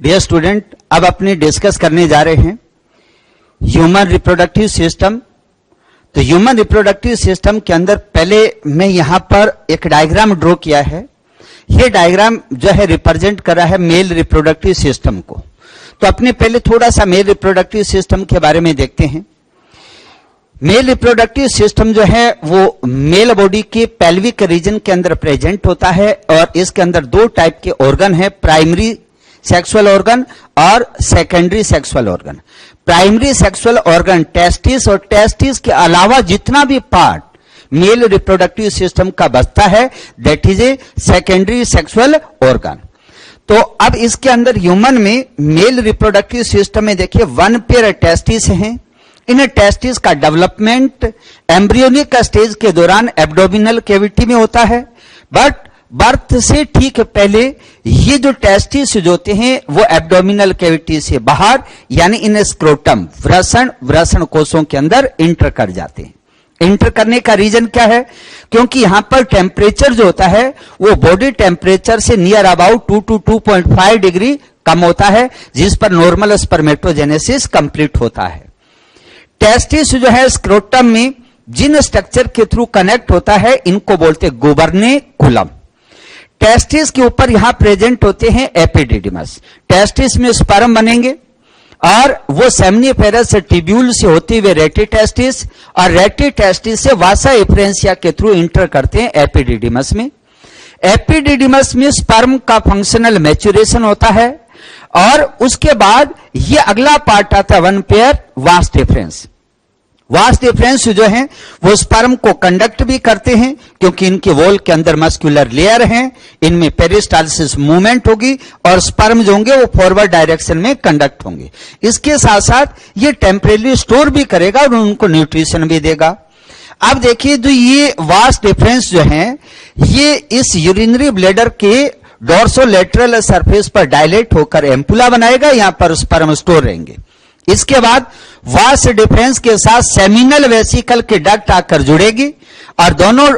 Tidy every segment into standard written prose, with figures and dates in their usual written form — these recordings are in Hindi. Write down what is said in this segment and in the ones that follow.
डियर स्टूडेंट, अब अपने डिस्कस करने जा रहे हैं ह्यूमन रिप्रोडक्टिव सिस्टम। तो ह्यूमन रिप्रोडक्टिव सिस्टम के अंदर पहले मैं यहां पर एक डायग्राम ड्रॉ किया है। ये डायग्राम जो है रिप्रेजेंट कर रहा है मेल रिप्रोडक्टिव सिस्टम को। तो अपने पहले थोड़ा सा मेल रिप्रोडक्टिव सिस्टम के बारे में देखते हैं। मेल रिप्रोडक्टिव सिस्टम जो है वो मेल बॉडी के पेल्विक रीजन के अंदर प्रेजेंट होता है और इसके अंदर दो टाइप के ऑर्गन है, प्राइमरी सेक्सुअल ऑर्गन और secondary sexual organ. Primary sexual organ testis और टेस्टिस के अलावा जितना भी पार्ट मेल रिप्रोडक्टिव सिस्टम का बचता है that is a secondary sexual organ. तो अब इसके अंदर ह्यूमन में मेल रिप्रोडक्टिव सिस्टम में देखिए वन पेयर टेस्टिस हैं। इन टेस्टिस का डेवलपमेंट एम्ब्रियोनिक स्टेज के दौरान एब्डोमिनल कैविटी में होता है, बट बर्थ से ठीक पहले ये जो टेस्टिस जो होते हैं वो एब्डोमिनल कैविटी से बाहर यानी इन स्क्रोटम वृषण कोशों के अंदर इंटर कर जाते हैं। इंटर करने का रीजन क्या है? क्योंकि यहां पर टेम्परेचर जो होता है वो बॉडी टेम्परेचर से नियर अबाउट 2 to 2.5 डिग्री कम होता है, जिस पर नॉर्मल स्पर्मेटोजेनेसिस कंप्लीट होता है। टेस्टिस जो है स्क्रोटम में जिन स्ट्रक्चर के थ्रू कनेक्ट होता है इनको बोलते हैं गुबर्नेकुलम। टेस्टिस के ऊपर यहां प्रेजेंट होते हैं एपिडिडिमस। टेस्टिस में स्पर्म बनेंगे और वो सेमनीफेरस ट्यूब्यूल से होते हुए रेटी टेस्टिस और रेटी टेस्टिस से वासा एफ्रेंसिया के थ्रू इंटर करते हैं एपिडिडिमस में। एपिडिडिमस में स्पर्म का फंक्शनल मैच्योरेशन होता है और उसके बाद ये अगला पार्ट आता है one pair vas deferens. Vas deferens जो है वो स्पर्म को कंडक्ट भी करते हैं क्योंकि इनके वॉल के अंदर मस्कुलर लेयर हैं, इनमें पेरिस्टालसिस मूवमेंट होगी और स्पर्म जो होंगे वो फॉरवर्ड डायरेक्शन में कंडक्ट होंगे। इसके साथ साथ ये टेम्परेरी स्टोर भी करेगा और उनको न्यूट्रिशन भी देगा। अब देखिए जो ये वास डिफरेंस जो है ये इस यूरिनरी ब्लैडर के डोर्सोलेटरल सरफेस पर डायलेट होकर एम्पुला बनाएगा, यहां पर स्पर्म स्टोर रहेंगे। इसके बाद वास डिफरेंस के साथ सेमिनल वेसिकल के डक्ट आकर जुड़ेगी और दोनों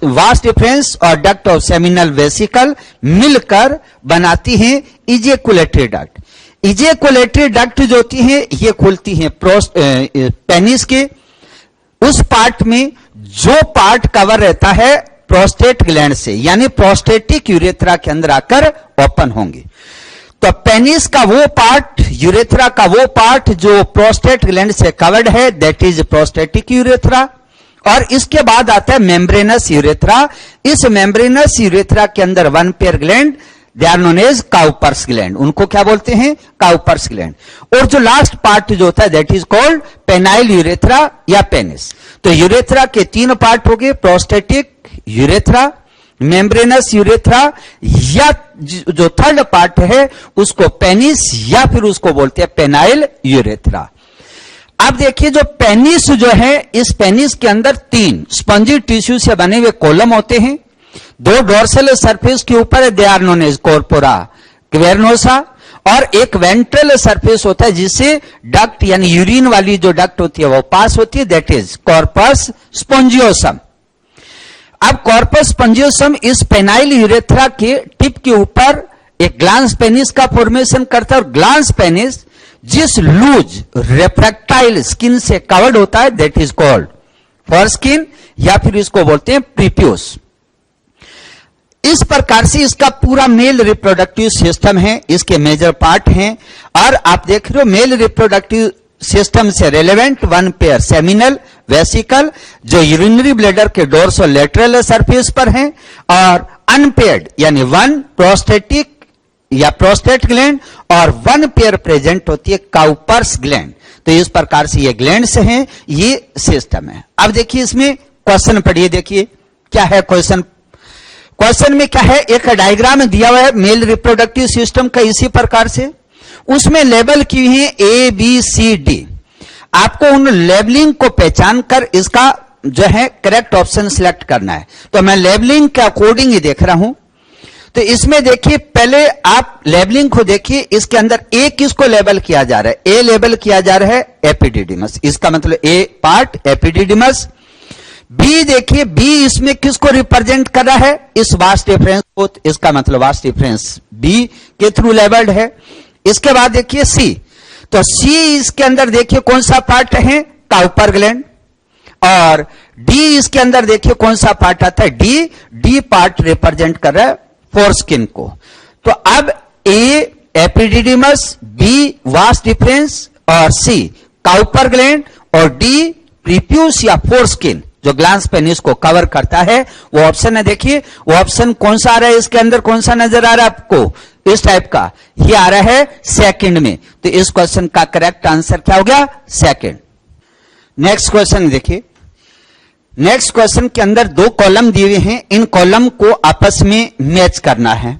वास डिफरेंस और डक्ट ऑफ सेमिनल वेसिकल मिलकर बनाती हैं इजेकुलेटरी डक्ट। इजेकुलेटरी डक्ट जो होती हैं ये खुलती हैं पेनिस के उस पार्ट में जो पार्ट कवर रहता है प्रोस्टेट ग्लैंड से, यानी प्रोस्टेटिक यूरेथ्रा के अंदर आकर ओपन होंगे। तो पेनिस का वो पार्ट, यूरेथ्रा का वो पार्ट जो प्रोस्टेट ग्लैंड से कवर्ड है दैट इज प्रोस्टेटिक यूरेथ्रा। और इसके बाद आता है मेम्ब्रेनस यूरेथ्रा। इस मेम्ब्रेनस यूरेथ्रा के अंदर one pair gland they are known as Cowper's gland, उनको क्या बोलते हैं? Cowper's gland. और जो लास्ट पार्ट जो होता है that is called penile urethra या पेनिस। तो यूरेथ्रा के तीन पार्ट हो गए, प्रोस्टेटिक यूरेथ्रा, मेम्ब्रेनस यूरेथ्रा या जो थर्ड पार्ट है उसको पेनिस या फिर उसको बोलते हैं पेनाइल यूरेथ्रा। अब देखिए जो पेनिस जो है इस पेनिस के अंदर तीन स्पंजी टिश्यू से बने हुए कॉलम होते हैं। दो डोर्सल सरफेस के ऊपर they are known as corpora cavernosa और एक वेंट्रल सरफेस होता है जिससे डक्ट यानी यूरिन वाली जो डक्ट होती है वो पास होती है दैट इज कॉर्पस स्पोंजियोसम। अब कॉर्पस स्पोंजियोसम इस पेनाइल यूरेथ्रा के टिप के ऊपर एक ग्लांस पेनिस का फॉर्मेशन करता है और ग्लांस पेनिस जिस लूज रेफ्रैक्टाइल स्किन से कवर्ड होता है दैट इज कॉल्ड फॉरस्किन या फिर इसको बोलते हैं प्रीप्यूस। इस प्रकार से इसका पूरा मेल रिप्रोडक्टिव सिस्टम है, इसके मेजर पार्ट हैं। और आप देख रहे हो मेल रिप्रोडक्टिव सिस्टम से relevant one pair seminal vesicle जो यूरिनरी ब्लैडर के डोर्सोलेटरल सरफेस पर हैं और अनपेयर्ड यानी वन प्रोस्टेटिक या प्रोस्टेट ग्लैंड और वन पेयर प्रेजेंट होती है काउपर्स ग्लैंड। तो इस प्रकार से ये ग्लैंड्स हैं, ये सिस्टम है। अब देखिए इसमें क्वेश्चन पढ़िए, देखिए क्या है क्वेश्चन। क्वेश्चन में क्या है, एक डायग्राम दिया हुआ है मेल रिप्रोडक्टिव सिस्टम का इसी प्रकार से, उसमें लेबल की हुई है ए बी सी डी। आपको उन लेबलिंग को पहचान कर इसका जो है करेक्ट ऑप्शन सिलेक्ट करना है। तो मैं लेबलिंग के अकॉर्डिंग ही देख रहा हूं। तो इसमें देखिए पहले आप लेबलिंग को देखिए, इसके अंदर ए किसको लेबल किया जा रहा है? ए लेबल किया जा रहा है एपिडिडिमस, इसका मतलब ए पार्ट एपिडिडिमस। बी देखिए, बी इसमें किसको रिप्रेजेंट कर रहा है? इस वास डिफरेंस को, इसका मतलब वास डिफरेंस बी के थ्रू लेबल्ड है। इसके बाद देखिए सी, तो सी इसके अंदर देखिए कौन सा पार्ट है, काउपर ग्लैंड, और डी इसके अंदर देखिए कौन सा पार्ट आता है, डी पार्ट रिप्रेजेंट कर रहा है फोरस्किन को। तो अब ए एपिडिडिमस, बी वास डिफरेंस, और सी काउपर ग्लैंड, और डी प्रीप्यूस या फोरस्किन जो ग्लांस पेनिस को कवर करता है, वो ऑप्शन है। देखिए वो ऑप्शन कौन सा आ रहा है, इसके अंदर कौन सा नजर आ रहा है आपको, इस टाइप का, ये आ रहा है सेकंड में। तो इस क्वेश्चन का करेक्ट आंसर क्या हो गया, सेकंड। नेक्स्ट क्वेश्चन देखिए, नेक्स्ट क्वेश्चन के अंदर दो कॉलम दिए हुए हैं, इन कॉलम को आपस में मैच करना है।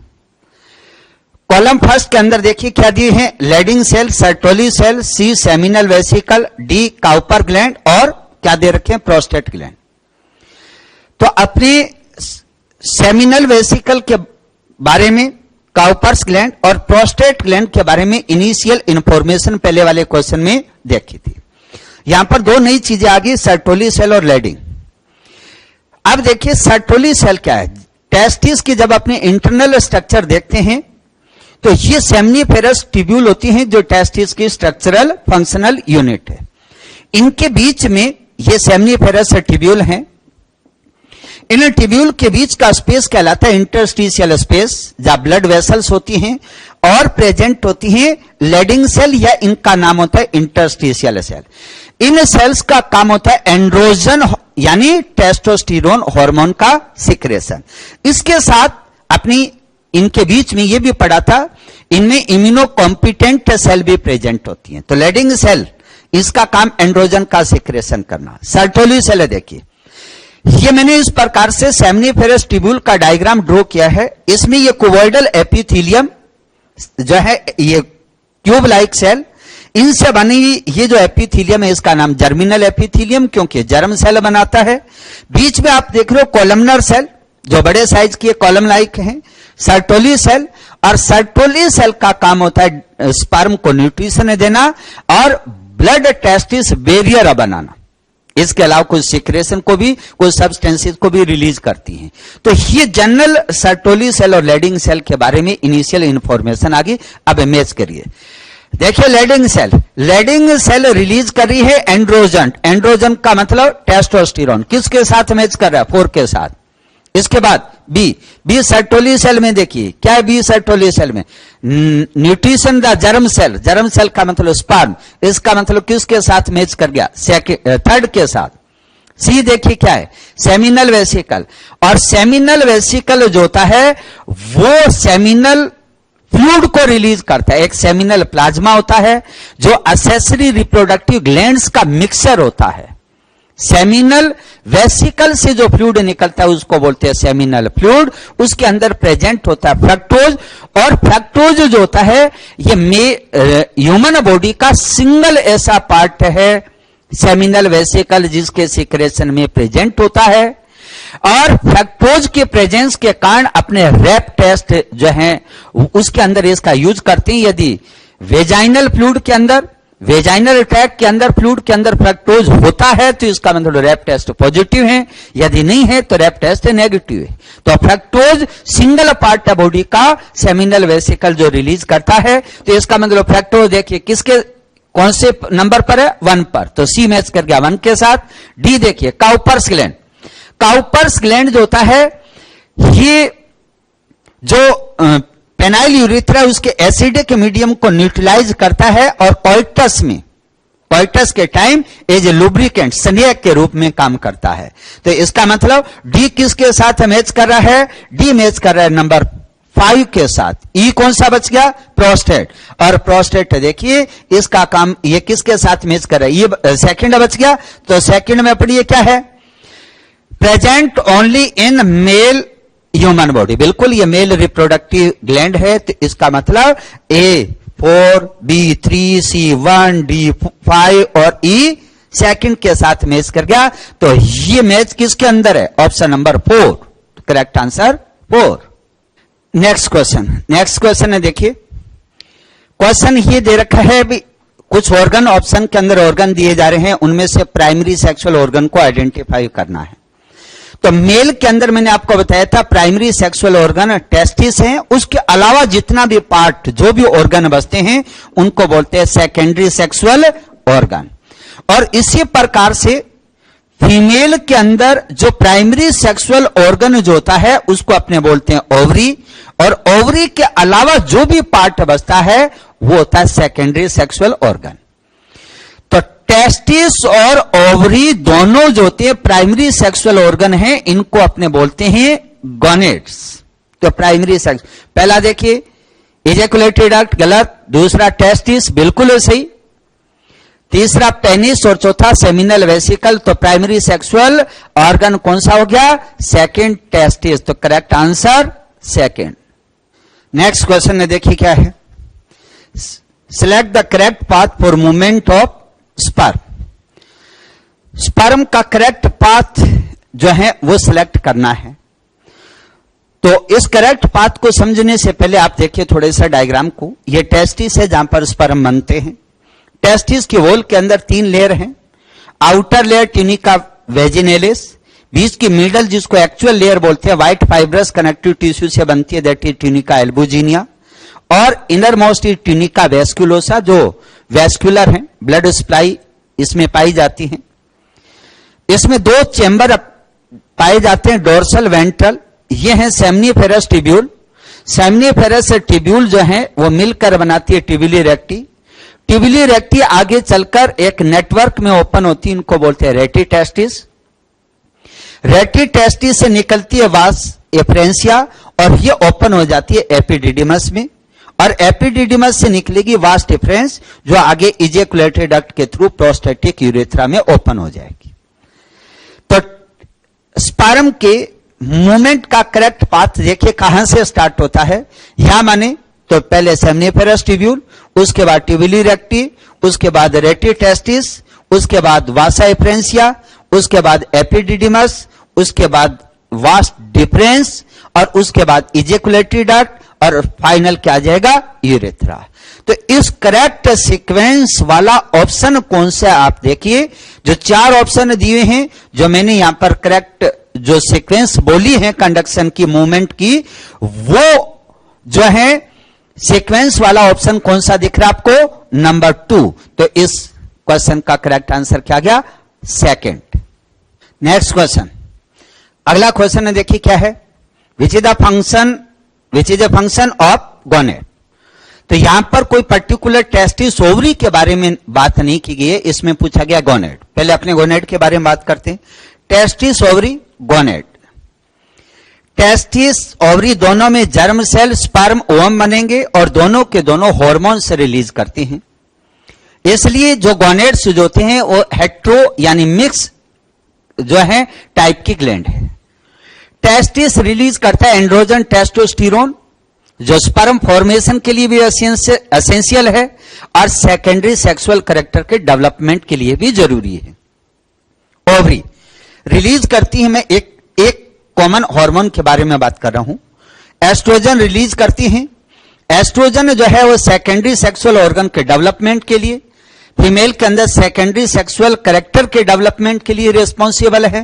कॉलम फर्स्ट के अंदर देखिए क्या दिए हैं, Leydig cell, Sertoli cell, C seminal vesicle, D Cowper gland, और क्या दे रखे हैं, प्रोस्टेट ग्लैंड। तो अपने सेमिनल वेसिकल के बारे में, काउपर्स ग्लैंड और प्रोस्टेट ग्लैंड के बारे में इनिशियल इंफॉर्मेशन पहले वाले क्वेश्चन में देखी थी। यहां पर दो नई चीजें आ गई, सर्टोली सेल और लेडिंग। अब देखिए सर्टोली सेल क्या है, टेस्टिस की जब अपने इंटरनल स्ट्रक्चर देखते हैं तो ये सेमनीफेरस ट्यूब्यूल होती हैं जो टेस्टिस की स्ट्रक्चरल फंक्शनल यूनिट है। इनके बीच में ये सेमनीफेरस ट्यूब्यूल हैं, इन ट्यूब्यूल के बीच का स्पेस कहलाता है इंटरस्टिशियल स्पेस, जहां ब्लड वेसल्स होती हैं और प्रेजेंट होती हैं लेडिंग सेल, या इनका नाम होता है इंटरस्टिशियल सेल। इन सेल्स का काम होता है एंड्रोजन यानी टेस्टोस्टेरोन हार्मोन का सिक्रेशन। इसके साथ अपनी इनके बीच में ये भी पढ़ा था, इनमें इम्यूनो कॉम्पिटेंट सेल भी प्रेजेंट होती हैं। तो लेडिंग सेल इसका काम एंड्रोजन का सिक्रेशन करना। सर्टोली सेल है, देखिए ये मैंने इस प्रकार से सेमनीफेरस ट्यूब्यूल का डायग्राम ड्रॉ किया है। इसमें ये कोवॉइडल एपिथेलियम जो है, ये ट्यूब लाइक सेल, इनसे बनी ये जो एपिथेलियम है इसका नाम जर्मिनल एपिथेलियम, क्योंकि जर्म सेल बनाता है। बीच में आप देख रहे हो कॉलमनर सेल जो बड़े साइज की कॉलम लाइक हैं, सर्टोली सेल, और सर्टोली सेल का काम होता है स्पर्म को न्यूट्रिशन देना और ब्लड टेस्टिस बैरियर बनाना। इसके अलावा कुछ सिक्रेशन को भी, कुछ सब्सटेंसेस को भी रिलीज करती हैं। तो ये जनरल सर्टोली सेल और लेडिंग सेल के बारे में इनिशियल इंफॉर्मेशन आ गई। अब मैच करिए, देखिए लेडिंग सेल रिलीज कर रही है एंड्रोजन, एंड्रोजन का मतलब टेस्टोस्टेरोन, किसके साथ मैच कर रहा है, 4 के साथ। इसके बाद बी सर्टोली सेल में देखिए क्या है, बी सर्टोली सेल में न्यूट्रिशन द जर्म सेल का मतलब स्पर्म, इसका मतलब किसके साथ मैच कर गया, थर्ड के साथ। सी देखिए क्या है, सेमिनल वेसिकल, और सेमिनल वेसिकल जो होता है वो सेमिनल फ्लूइड को रिलीज करता है। एक सेमिनल प्लाज्मा होता है जो एक्सेसरी रिप्रोडक्टिव ग्लैंड्स का मिक्सचर होता है। सेमिनल वेसिकल से जो फ्लूइड निकलता है उसको बोलते हैं सेमिनल फ्लूइड। उसके अंदर प्रेजेंट होता है फ्रक्टोज, और फ्रक्टोज जो होता है ये ह्यूमन बॉडी का सिंगल ऐसा पार्ट है सेमिनल वेसिकल जिसके सिक्रेशन में प्रेजेंट होता है। और फ्रक्टोज के प्रेजेंस के कारण अपने रैप टेस्ट जो है उसके अंदर इसका यूज करते हैं। यदि वेजाइनल फ्लूइड के अंदर, वेजाइनल ट्रैक्ट के अंदर फ्लूइड के अंदर फ्रक्टोज होता है तो इसका मतलब रैप टेस्ट पॉजिटिव है, यदि नहीं है तो रैप टेस्ट नेगेटिव है। तो फ्रक्टोज सिंगल पार्ट है बॉडी का सेमिनल वेसिकल जो रिलीज करता है। तो इसका मतलब फ्रक्टोज देखिए किसके कौन से नंबर पर है, 1 पर, तो सी मैच कर गया 1 के साथ। डी देखिए काउपर्स ग्लैंड, काउपर्स ग्लैंड जो होता है ये जो पेनाइल यूरिथ्रा उसके एसिडिक मीडियम को न्यूट्रलाइज करता है और कोइटस में, कोइटस के टाइम एज ए लुब्रिकेंट स्नेक के रूप में काम करता है। तो इसका मतलब डी किसके साथ मैच कर रहा है, डी मैच कर रहा है नंबर 5 के साथ। ई कौन सा बच गया, प्रोस्टेट, और प्रोस्टेट देखिए इसका काम ये किसके साथ मैच कर रहा है, ये सेकंड बच गया। तो सेकंड में पढ़िए क्या है, present only in male human body, बिल्कुल ये मेल रिप्रोडक्टिव ग्लैंड है। तो इसका मतलब A4, B3, C1, D5 और E सेकंड के साथ मैच कर गया। तो ये मैच किसके अंदर है, option number 4, correct answer 4। Next question है, देखिए क्वेश्चन ये दे रखा है भी कुछ ऑर्गन, ऑप्शन के अंदर ऑर्गन दिए जा रहे हैं, उनमें से प्राइमरी सेक्सुअल ऑर्गन को आइडेंटिफाई करना है। तो मेल के अंदर मैंने आपको बताया था प्राइमरी सेक्सुअल ऑर्गन टेस्टिस हैं, उसके अलावा जितना भी पार्ट जो भी ऑर्गन बचते हैं उनको बोलते हैं सेकेंडरी सेक्सुअल ऑर्गन। और इसी प्रकार से फीमेल के अंदर जो प्राइमरी सेक्सुअल ऑर्गन जो होता है उसको अपने बोलते हैं ओवरी, और ओवरी के अलावा जो भी पार्ट बचता है वो होता है सेकेंडरी सेक्सुअल ऑर्गन। तो टेस्टिस और ओवरी दोनों जो होते हैं प्राइमरी सेक्सुअल ऑर्गन हैं, इनको अपने बोलते हैं गोनेड्स। तो प्राइमरी सेक्स, पहला देखिए इजैकुलेटरी डक्ट गलत, दूसरा टेस्टिस बिल्कुल सही, तीसरा पेनिस और चौथा सेमिनल वेसिकल। तो प्राइमरी सेक्सुअल ऑर्गन कौन सा हो गया? Second testis. तो correct answer second. Next question में देखिए क्या है, select the correct path for movement of sperm. Sperm का करेक्ट पाथ जो है वो सिलेक्ट करना है। तो इस करेक्ट पाथ को समझने से पहले आप देखिए थोड़े सा डायग्राम को। ये टेस्टिस है जहां पर स्पर्म बनते हैं। टेस्टिस की वॉल के अंदर 3 लेयर हैं। आउटर लेयर ट्यूनिका वेजिनेलिस, बीच की मिडल जिसको एक्चुअल लेयर बोलते हैं व्हाइट फाइब्रस कनेक्टिव टिश्यू से बनती है, दैट इज ट्यूनिका एल्बुजिनिया, और इनर मोस्ट इज ट्यूनिका वेस्कुलोसा जो वेस्कुलर है, ब्लड सप्लाई इसमें पाई जाती है। इसमें 2 चेंबर पाए जाते हैं, डोर्सल वेंट्रल, ये है सेमनीफेरस ट्यूब्यूल। सेमनीफेरस ट्यूब्यूल जो है वो मिलकर बनाती है ट्यूबुली रेक्टी। ट्यूबुली रेक्टी आगे चलकर एक नेटवर्क में ओपन होती है, इनको बोलते हैं रेटी टेस्टिस। रेटी टेस्टिस से निकलती है वास एफरेंसिया और ये ओपन हो जाती है एपिडिडिमस में, और एपिडिडिमस से निकलेगी वास डिफरेंस जो आगे इजैकुलेटरी डक्ट के थ्रू प्रोस्टेटिक यूरेथ्रा में ओपन हो जाएगी। तो स्पर्म के मूवमेंट का करेक्ट पाथ देखिए कहां से स्टार्ट होता है। यहां माने तो पहले सेमनीफेरस ट्यूब्यूल, उसके बाद ट्यूबुली रेक्टी, उसके बाद रेटी टेस्टिस, उसके बाद वासा एफरेंसिया, उसके बाद एपिडिडिमस, उसके बाद वास डिफरेंस, और उसके बाद इजैकुलेटरी डक्ट, और फाइनल क्या आ जाएगा? यूरेथ्रा। तो इस करेक्ट सीक्वेंस वाला ऑप्शन कौन सा है आप देखिए। जो 4 ऑप्शन दिए हैं, जो मैंने यहां पर करेक्ट जो सीक्वेंस बोली है कंडक्शन की मूवमेंट की, वो जो है सीक्वेंस वाला ऑप्शन कौन सा दिख रहा है आपको? नंबर 2। तो इस क्वेश्चन का करेक्ट आंसर क्या गया? सेकंड। नेक्स्ट क्वेश्चन, अगला क्वेश्चन देखिए क्या है, which is the function of gonad. तो यहां पर कोई पर्टिकुलर टेस्टिस ओवरी के बारे में बात नहीं की गई है, इसमें पूछा गया गोनेड। पहले अपने गोनेड के बारे में बात करते हैं। Testis ovary gonad. Testis ovary दोनों में जर्म सेल स्पर्म ओवम बनेंगे और दोनों के दोनों हार्मोन्स रिलीज करते हैं। इसलिए जो गोनेड्स जो होते हैं वो हेट्रो यानी मिक्स जो है टाइप की ग्लैंड है। टेस्टिस रिलीज करता है एंड्रोजन टेस्टोस्टेरोन जो स्पर्म फॉर्मेशन के लिए भी एसेंशियल है और सेकेंडरी सेक्सुअल कैरेक्टर के डेवलपमेंट के लिए भी जरूरी है। ओवरी रिलीज करती है, मैं एक कॉमन हार्मोन के बारे में बात कर रहा हूं, एस्ट्रोजन रिलीज करती हैं। एस्ट्रोजन जो है वो सेकेंडरी सेक्सुअल ऑर्गन के डेवलपमेंट के लिए, फीमेल के अंदर सेकेंडरी सेक्सुअल कैरेक्टर के डेवलपमेंट के लिए रिस्पॉन्सिबल है।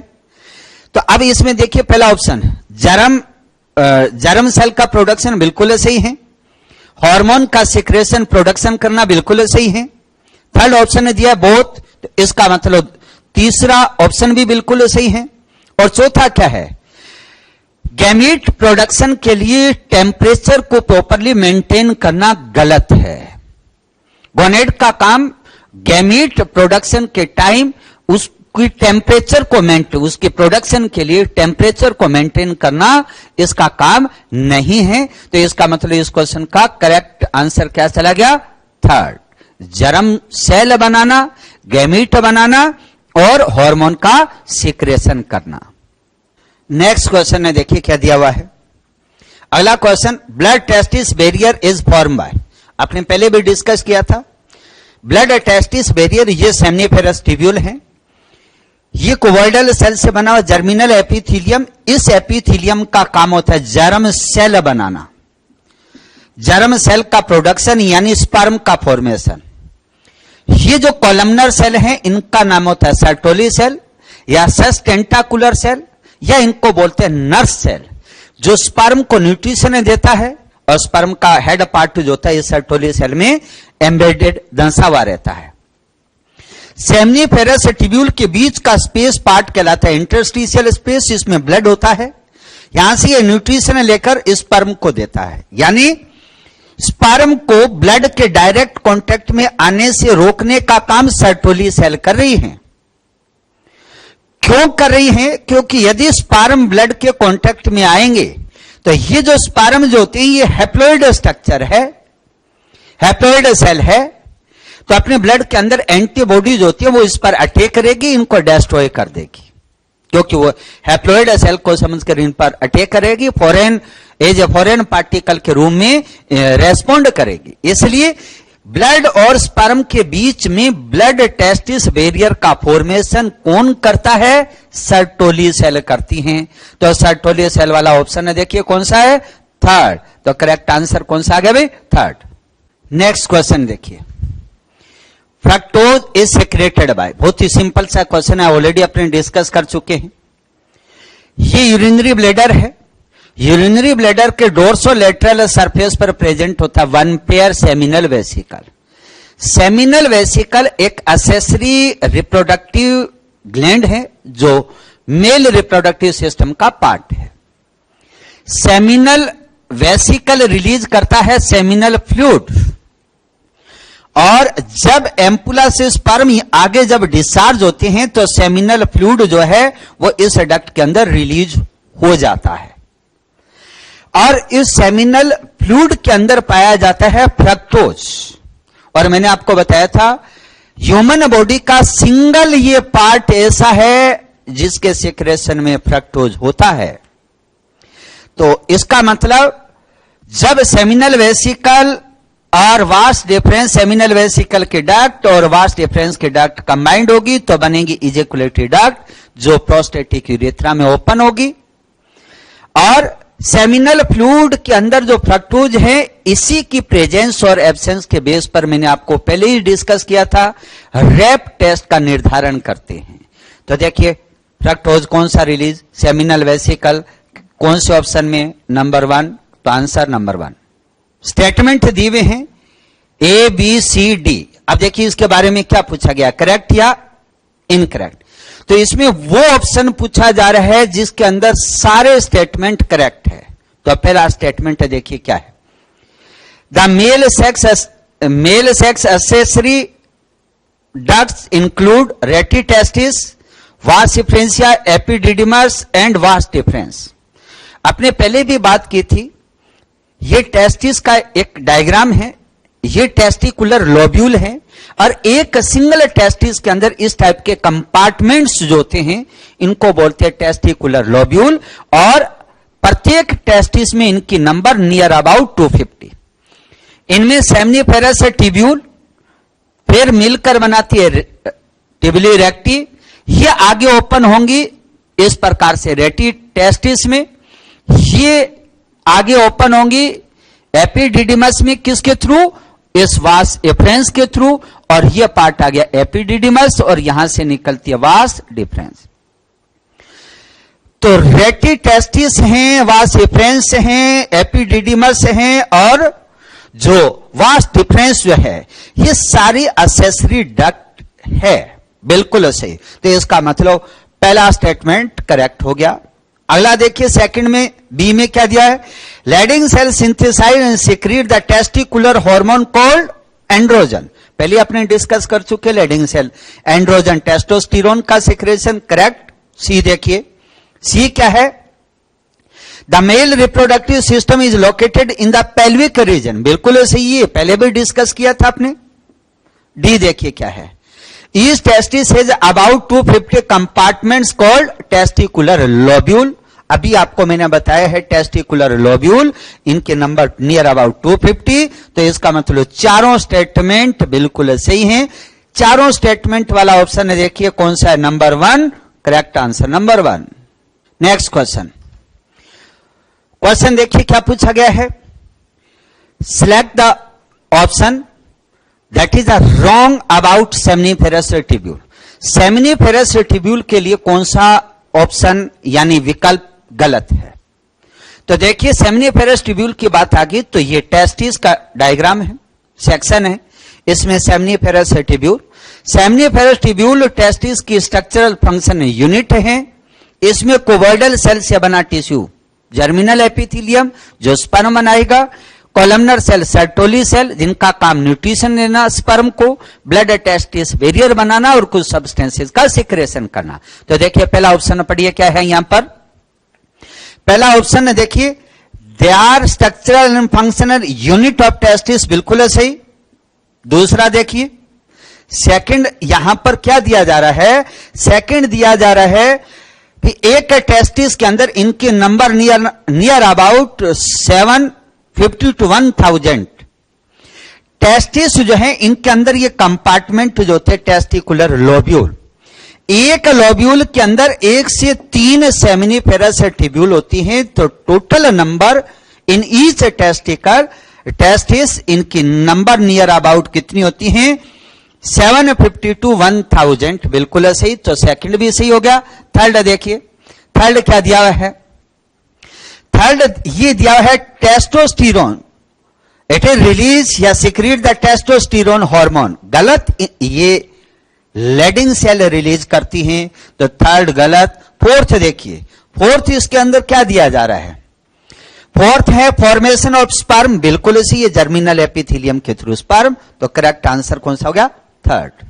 तो अब इसमें देखिए पहला ऑप्शन जर्म सेल का प्रोडक्शन बिल्कुल सही है, हार्मोन का सिक्रेशन प्रोडक्शन करना बिल्कुल सही है। थर्ड ऑप्शन ने दिया बोथ, तो इसका मतलब तीसरा ऑप्शन भी बिल्कुल सही है। और चौथा क्या है, गैमीट प्रोडक्शन के लिए टेम्परेचर को प्रॉपरली मेंटेन करना गलत है। गोनेड का काम गैमीट प्रोडक्शन के टाइम उसकी टेम्परेचर को मेंटेन, उसके प्रोडक्शन के लिए टेम्परेचर को मेंटेन करना इसका काम नहीं है। तो इसका मतलब इस क्वेश्चन का करेक्ट आंसर क्या चला गया? थर्ड, जर्म सेल बनाना, गैमीट बनाना और हार्मोन का सिक्रेशन करना। नेक्स्ट क्वेश्चन में देखिए क्या दिया हुआ है। अगला question, blood testis barrier is form by, आपने पहले भी डिस्कस किया था। ब्लड टेस्टिस बैरियर ये सेमनीफेरस ट्यूब्यूल है, ये कोवॉइडल सेल से बना हुआ जर्मिनल एपिथेलियम। इस एपिथेलियम का काम होता है जर्म सेल बनाना, जर्म सेल का प्रोडक्शन यानी स्पर्म का फॉर्मेशन। ये जो कॉलमनर सेल हैं इनका नाम होता है सर्टोली सेल या सस टेंटाकुलर सेल या इनको बोलते हैं नर्स सेल, जो स्पर्म को न्यूट्रिशन देता है और स्पर्म का हेड पार्ट जो होता है इस सर्टोली सेल में एम्बेडेड दंसा हुआ रहता है। सेमनीफेरस ट्यूब्यूल के बीच का स्पेस पार्ट कहलाता है इंटरस्टिशियल स्पेस, इसमें ब्लड होता है, यहां से ये न्यूट्रिशन लेकर स्पर्म को देता है। यानी स्पर्म को ब्लड के डायरेक्ट कांटेक्ट में आने से रोकने का काम सर्टोली सेल कर रही है। क्यों कर रही है? क्योंकि यदि स्पर्म ब्लड के कांटेक्ट में आएंगे तो ये जो स्पर्म जो होते हैं ये हैप्लॉइड स्ट्रक्चर है, हैप्लॉइड सेल है, तो अपने ब्लड के अंदर एंटीबॉडी जो होती है वो इस पर अटैक करेगी, इनको डिस्ट्रॉय कर देगी, क्योंकि वो हैप्लॉइड सेल को समझकर इन पर अटैक करेगी, foreign as a foreign particle के रूप में रेस्पॉन्ड करेगी। इसलिए ब्लड और स्पर्म के बीच में ब्लड टेस्टिस बैरियर का फॉर्मेशन कौन करता है? सर्टोली सेल करती हैं। तो सर्टोली सेल वाला ऑप्शन है, देखिए कौन सा है? थर्ड। तो करेक्ट आंसर कौन सा आ गया भाई? थर्ड। नेक्स्ट क्वेश्चन देखिए, फ्रक्टोज इज सेक्रेटेड बाय, बहुत ही सिंपल सा क्वेश्चन है, ऑलरेडी अपने डिस्कस कर चुके हैं। ये यूरिनरी ब्लैडर है, यूरिनरी ब्लैडर के डोर्सोलेटरल सरफेस पर प्रेजेंट होता है one pair seminal vesicle. Seminal vesicle एक एक्सेसरी रिप्रोडक्टिव ग्लैंड है जो मेल रिप्रोडक्टिव सिस्टम का पार्ट है। सेमिनल वेसिकल रिलीज करता है सेमिनल फ्लूइड, और जब एम्पुला से स्पर्म आगे जब डिस्चार्ज होते हैं तो सेमिनल फ्लूइड जो है वो इस डक्ट के अंदर रिलीज हो जाता है, और इस सेमिनल फ्लूइड के अंदर पाया जाता है फ्रक्टोज। और मैंने आपको बताया था ह्यूमन बॉडी का सिंगल ये पार्ट ऐसा है जिसके सिक्रेशन में फ्रक्टोज होता है। तो इसका मतलब जब सेमिनल वेसिकल और वास्ट डिफरेंस सेमिनल वेसिकल के डक्ट और वास्ट डिफरेंस के डक्ट कंबाइंड होगी तो बनेगी इजैकुलेटरी डक्ट जो प्रोस्टेटिक यूरेथ्रा में ओपन होगी, और सेमिनल फ्लूइड के अंदर जो फ्रक्टोज है इसी की प्रेजेंस और एब्सेंस के बेस पर मैंने आपको पहले ही डिस्कस किया था, रैप टेस्ट का निर्धारण करते हैं। तो देखिए फ्रक्टोज कौन सा रिलीज, सेमिनल वेसिकल, कौन से ऑप्शन में? नंबर 1। तो आंसर नंबर 1। स्टेटमेंट दिए हुए हैं ए बी सी डी। अब देखिए इसके बारे में क्या पूछा गया, करेक्ट या इनकरेक्ट। तो इसमें वो ऑप्शन पूछा जा रहा है जिसके अंदर सारे स्टेटमेंट करेक्ट है। तो पहला स्टेटमेंट है, देखिए क्या है, the male sex accessory ducts include रेटी टेस्टिस, वास differentia, epididymis and vas deferens. आपने पहले भी बात की थी, ये टेस्टिस का एक डायग्राम है, ये टेस्टिकुलर लोब्यूल है, और एक सिंगल टेस्टिस के अंदर इस टाइप के कंपार्टमेंट्स जो होते हैं इनको बोलते हैं टेस्टिकुलर लोब्यूल, और प्रत्येक टेस्टिस में इनकी नंबर नियर अबाउट 250। इनमें सेमनीफेरस ट्यूब्यूल फिर मिलकर बनाती है ट्यूबुली रेक्टी, ये आगे ओपन होंगी इस प्रकार से रेटी टेस्टिस में, ये आगे ओपन होंगी एपिडिडिमस में, किसके थ्रू? इस वास एफरेंस के थ्रू, और यह पार्ट आ गया एपिडिडिमस और यहां से निकलती है वास डिफरेंस। तो रेटी टेस्टिस हैं, वास एफरेंस हैं, एपिडिडिमस हैं, और जो वास डिफरेंस जो है ये सारी एक्सेसरी डक्ट है। बिल्कुल सही। तो इसका मतलब पहला स्टेटमेंट करेक्ट हो गया। अगला देखिए सेकंड में बी में क्या दिया है, Leydig cell synthesise and secrete the testicular hormone called androgen. पहले अपने डिस्कस कर चुके लैडिंग सेल एंड्रोजन टेस्टोस्टेरोन का सिक्रेशन, करेक्ट। सी देखिए, सी क्या है, the male reproductive system is located in the pelvic region. बिल्कुल सही है, पहले भी डिस्कस किया था आपने। डी देखिए क्या है, each testis has about 250 compartments called testicular lobule. अभी आपको मैंने बताया है टेस्टिकुलर लोब्यूल, इनके नंबर नियर अबाउट 250। तो इसका मतलब चारों स्टेटमेंट बिल्कुल सही हैं। चारों स्टेटमेंट वाला ऑप्शन है, देखिए कौन सा है? Number 1, correct answer number 1। Next question, question देखिए क्या पूछा गया है, select the option that is wrong about seminiferous tubule. Seminiferous tubule के लिए कौन सा ऑप्शन यानी विकल्प गलत है। तो देखिए सेमनीफेरस ट्यूब्यूल की बात आ गई तो ये टेस्टिस का डायग्राम है, सेक्शन है, इसमें seminiferous tubule. Seminiferous tubule testis की स्ट्रक्चरल फंक्शन यूनिट है। इसमें कोवर्डल सेल से बना टिश्यू जर्मिनल एपिथेलियम जो स्पर्म बनाएगा, कॉलमनर सेल सर्टोली सेल जिनका काम न्यूट्रिशन देना स्पर्म को, ब्लड टेस्टिस बैरियर बनाना और कुछ सब्सटेंसेस का सिक्रेशन करना। तो देखिए पहला ऑप्शन पढ़िए क्या है यहां पर। पहला ऑप्शन देखिए they are structural and functional unit of testis, बिल्कुल है सही। दूसरा देखिए सेकंड यहां पर क्या दिया जा रहा है, सेकंड दिया जा रहा है कि एक टेस्टिस के अंदर इनके number near about 750 to 1000 testis जो है, इनके अंदर ये कंपार्टमेंट जो होते टेस्टिकुलर लोब्यूल, एक लोब्यूल के अंदर 1 से 3 सेमिनिफेरस ट्यूब्यूल होती हैं। तो total number in each testis इनकी नंबर नियर अबाउट कितनी होती हैं, 750 to 1000, बिल्कुल है सही। तो सेकंड भी सही हो गया। थर्ड देखिए, थर्ड क्या दिया हुआ है, थर्ड ये दिया हुआ है टेस्टोस्टेरोन, इट इज रिलीज या सिक्रीट द टेस्टोस्टेरोन हार्मोन, गलत। ये लेडिंग सेल रिलीज करती हैं, तो थर्ड गलत। फोर्थ देखिए, फोर्थ इसके अंदर क्या दिया जा रहा है, फोर्थ है फॉर्मेशन ऑफ स्पर्म, बिल्कुल इसी ये जर्मिनल एपिथेलियम के थ्रू स्पर्म। तो करेक्ट आंसर कौन सा हो गया, थर्ड।